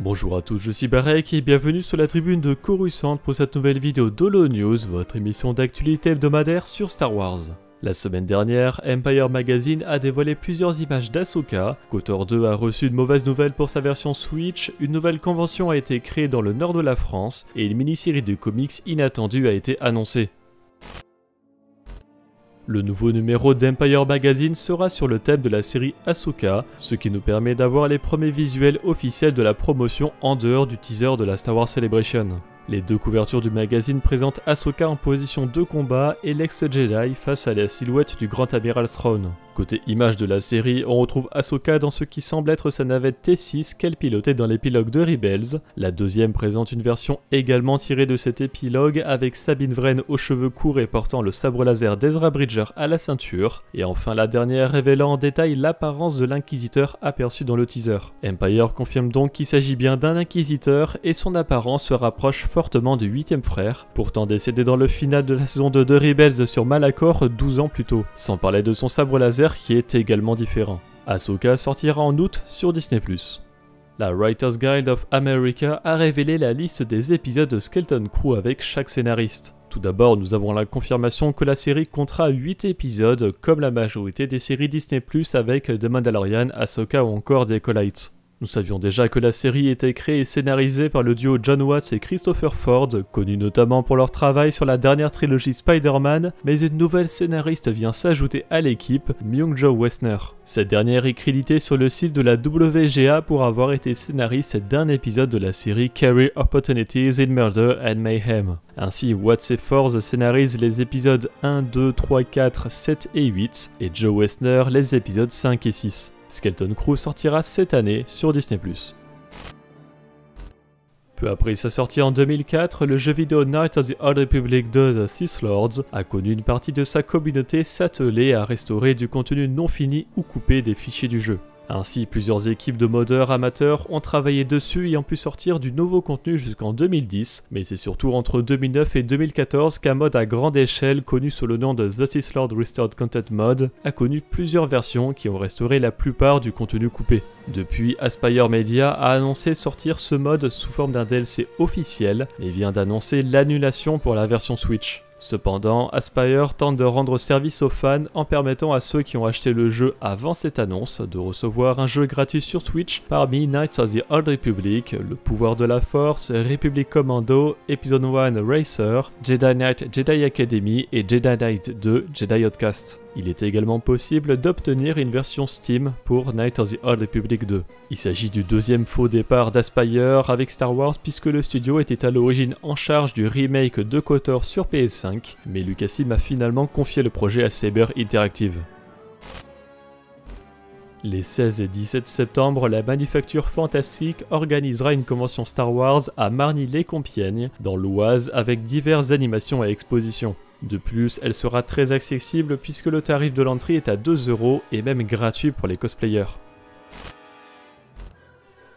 Bonjour à tous, je suis Barek et bienvenue sur la tribune de Coruscant pour cette nouvelle vidéo d'Holo News, votre émission d'actualité hebdomadaire sur Star Wars. La semaine dernière, Empire Magazine a dévoilé plusieurs images d'Ahsoka, KOTOR 2 a reçu de mauvaises nouvelles pour sa version Switch, une nouvelle convention a été créée dans le nord de la France et une mini-série de comics inattendue a été annoncée. Le nouveau numéro d'Empire Magazine sera sur le thème de la série Ahsoka, ce qui nous permet d'avoir les premiers visuels officiels de la promotion en dehors du teaser de la Star Wars Celebration. Les deux couvertures du magazine présentent Ahsoka en position de combat et l'ex-Jedi face à la silhouette du Grand Amiral Thrawn. Côté image de la série, on retrouve Ahsoka dans ce qui semble être sa navette T6 qu'elle pilotait dans l'épilogue de Rebels. La deuxième présente une version également tirée de cet épilogue avec Sabine Wren aux cheveux courts et portant le sabre laser d'Ezra Bridger à la ceinture. Et enfin la dernière révélant en détail l'apparence de l'inquisiteur aperçu dans le teaser. Empire confirme donc qu'il s'agit bien d'un inquisiteur et son apparence se rapproche fortement du 8e frère, pourtant décédé dans le final de la saison 2 de Rebels sur Malachor 12 ans plus tôt, sans parler de son sabre laser qui est également différent. Ahsoka sortira en août sur Disney+. La Writer's Guild of America a révélé la liste des épisodes de Skeleton Crew avec chaque scénariste. Tout d'abord, nous avons la confirmation que la série comptera 8 épisodes, comme la majorité des séries Disney+, avec The Mandalorian, Ahsoka ou encore The Acolyte. Nous savions déjà que la série était créée et scénarisée par le duo Jon Watts et Christopher Ford, connus notamment pour leur travail sur la dernière trilogie Spider-Man, mais une nouvelle scénariste vient s'ajouter à l'équipe, Myung-Jo Wessner. Cette dernière est créditée sur le site de la WGA pour avoir été scénariste d'un épisode de la série Career Opportunities in Murder and Mayhem. Ainsi, Watts et Ford scénarisent les épisodes 1, 2, 3, 4, 7 et 8, et Joe Wessner les épisodes 5 et 6. Skeleton Crew sortira cette année sur Disney+. Peu après sa sortie en 2004, le jeu vidéo Knights of the Old Republic 2 The Sith Lords a connu une partie de sa communauté s'atteler à restaurer du contenu non fini ou coupé des fichiers du jeu. Ainsi, plusieurs équipes de modeurs amateurs ont travaillé dessus et ont pu sortir du nouveau contenu jusqu'en 2010, mais c'est surtout entre 2009 et 2014 qu'un mode à grande échelle connu sous le nom de The Sith Lord Restored Content Mode a connu plusieurs versions qui ont restauré la plupart du contenu coupé. Depuis, Aspyr Media a annoncé sortir ce mode sous forme d'un DLC officiel et vient d'annoncer l'annulation pour la version Switch. Cependant, Aspyr tente de rendre service aux fans en permettant à ceux qui ont acheté le jeu avant cette annonce de recevoir un jeu gratuit sur Twitch parmi Knights of the Old Republic, Le Pouvoir de la Force, Republic Commando, Episode 1 Racer, Jedi Knight Jedi Academy et Jedi Knight 2 Jedi Outcast. Il est également possible d'obtenir une version Steam pour Knights of the Old Republic 2. Il s'agit du deuxième faux départ d'Aspyr avec Star Wars puisque le studio était à l'origine en charge du remake de KOTOR sur PS5, mais Lucasfilm a finalement confié le projet à Saber Interactive. Les 16 et 17 septembre, la Manufacture Fantastique organisera une convention Star Wars à Marny-les-Compiègnes, dans l'Oise, avec diverses animations et expositions. De plus, elle sera très accessible puisque le tarif de l'entrée est à 2€ et même gratuit pour les cosplayers.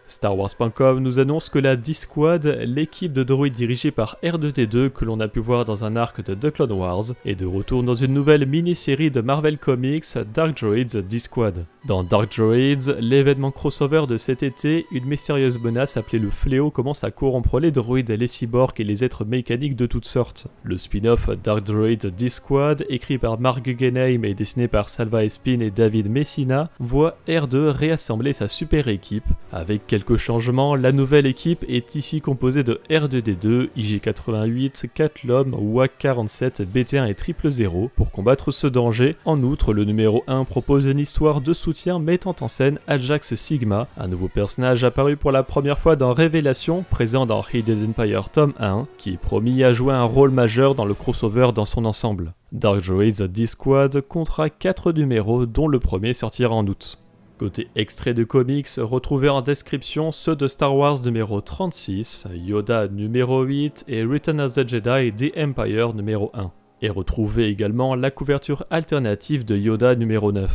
StarWars.com nous annonce que la D-Squad, l'équipe de droïdes dirigée par R2-D2 que l'on a pu voir dans un arc de The Clone Wars, est de retour dans une nouvelle mini-série de Marvel Comics, Dark Droids D-Squad. Dans Dark Droids, l'événement crossover de cet été, une mystérieuse menace appelée le Fléau commence à corrompre les droïdes, les cyborgs et les êtres mécaniques de toutes sortes. Le spin-off Dark Droids D-Squad, écrit par Mark Guggenheim et dessiné par Salva Espin et David Messina, voit R2 réassembler sa super équipe. Avec quelques changements, la nouvelle équipe est ici composée de R2-D2, IG-88, Catlom, WAC-47, BT-1 et 000 pour combattre ce danger. En outre, le numéro 1 propose une histoire de soutien mettant en scène Ajax Sigma, un nouveau personnage apparu pour la première fois dans Révélation, présent dans Hidden Empire tome 1, qui est promis à jouer un rôle majeur dans le crossover dans son ensemble. Dark Droids D-Squad comptera 4 numéros dont le premier sortira en août. Côté extrait de comics, retrouvez en description ceux de Star Wars numéro 36, Yoda numéro 8 et Return of the Jedi The Empire numéro 1. Et retrouvez également la couverture alternative de Yoda numéro 9.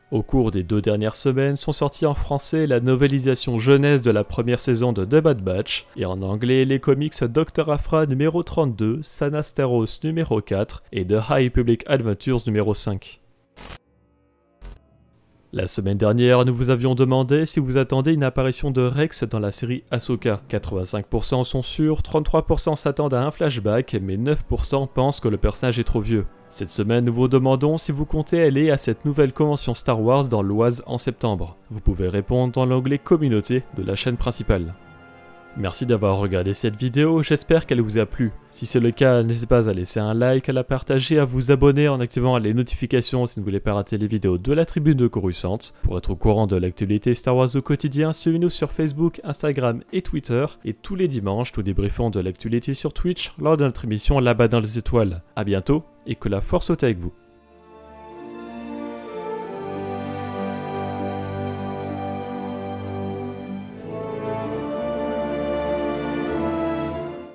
Au cours des 2 dernières semaines sont sortis en français la novélisation jeunesse de la première saison de The Bad Batch, et en anglais les comics Dr. Aphra numéro 32, Sanasteros numéro 4 et The High Republic Adventures numéro 5. La semaine dernière, nous vous avions demandé si vous attendez une apparition de Rex dans la série Ahsoka. 85% sont sûrs, 33% s'attendent à un flashback, mais 9% pensent que le personnage est trop vieux. Cette semaine, nous vous demandons si vous comptez aller à cette nouvelle convention Star Wars dans l'Oise en septembre. Vous pouvez répondre dans l'onglet Communauté de la chaîne principale. Merci d'avoir regardé cette vidéo, j'espère qu'elle vous a plu. Si c'est le cas, n'hésitez pas à laisser un like, à la partager, à vous abonner en activant les notifications si vous ne voulez pas rater les vidéos de la tribune de Coruscant. Pour être au courant de l'actualité Star Wars au quotidien, suivez-nous sur Facebook, Instagram et Twitter. Et tous les dimanches, nous débriefons de l'actualité sur Twitch lors de notre émission Là-bas dans les étoiles. A bientôt et que la force soit avec vous.